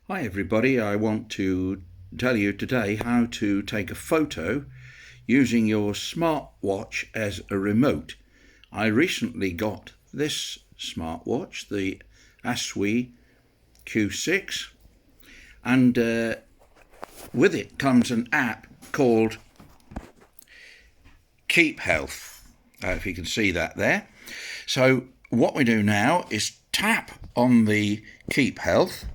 Hi everybody, I want to tell you today how to take a photo using your smartwatch as a remote. I recently got this smartwatch, the Aswee Q6, and with it comes an app called Keep Health, if you can see that there. So what we do now is tap on the Keep Health.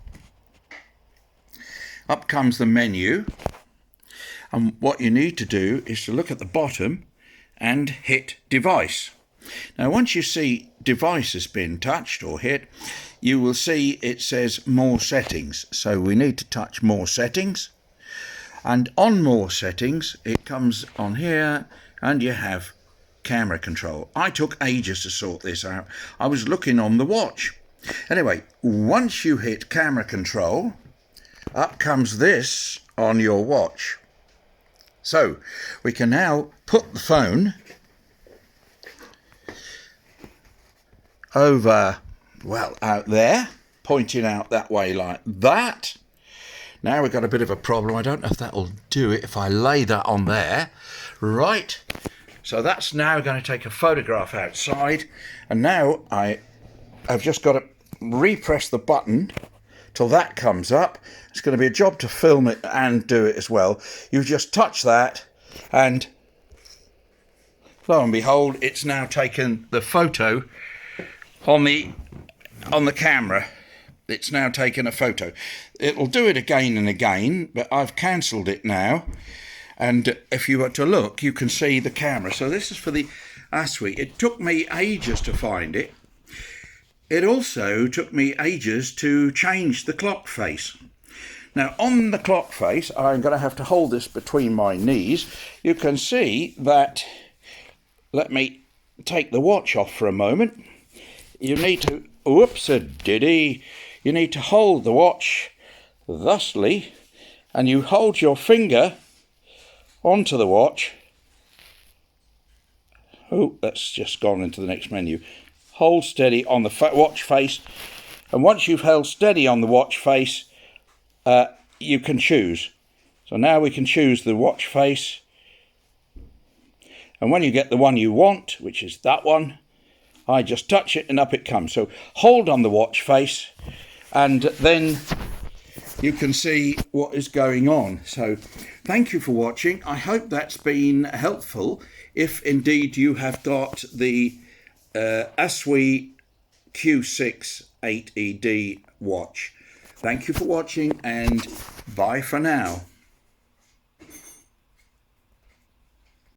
Up comes the menu, and what you need to do is to look at the bottom and hit device. Now once you see device has been touched or hit, you will see it says more settings, so we need to touch more settings, and on more settings it comes on here and you have camera control. I took ages to sort this out. I was looking on the watch. Anyway, once you hit camera control, up comes this on your watch. So we can now put the phone over, well, out there, pointing out that way like that. Now we've got a bit of a problem. I don't know if that'll do it if I lay that on there. Right, so that's now going to take a photograph outside, and now I've just got to repress the button till that comes up. It's going to be a job to film it and do it as well. You just touch that and lo and behold, it's now taken the photo on the camera. It's now taken a photo. It'll do it again and again, but I've cancelled it now, and if you were to look you can see the camera. So this is for the Aswee. It took me ages to find it. It also took me ages to change the clock face. Now on the clock face, I'm going to have to hold this between my knees. You can see that, let me take the watch off for a moment. You need to, whoops-a-diddy, you need to hold the watch thusly, and you hold your finger onto the watch. Oh, that's just gone into the next menu. Hold steady on the watch face, and once you've held steady on the watch face, you can choose. So now we can choose the watch face, and when you get the one you want, which is that one, I just touch it and up it comes. So hold on the watch face and then you can see what is going on. So thank you for watching. I hope that's been helpful if indeed you have got the Aswee Q6 8ED watch. Thank you for watching, and bye for now.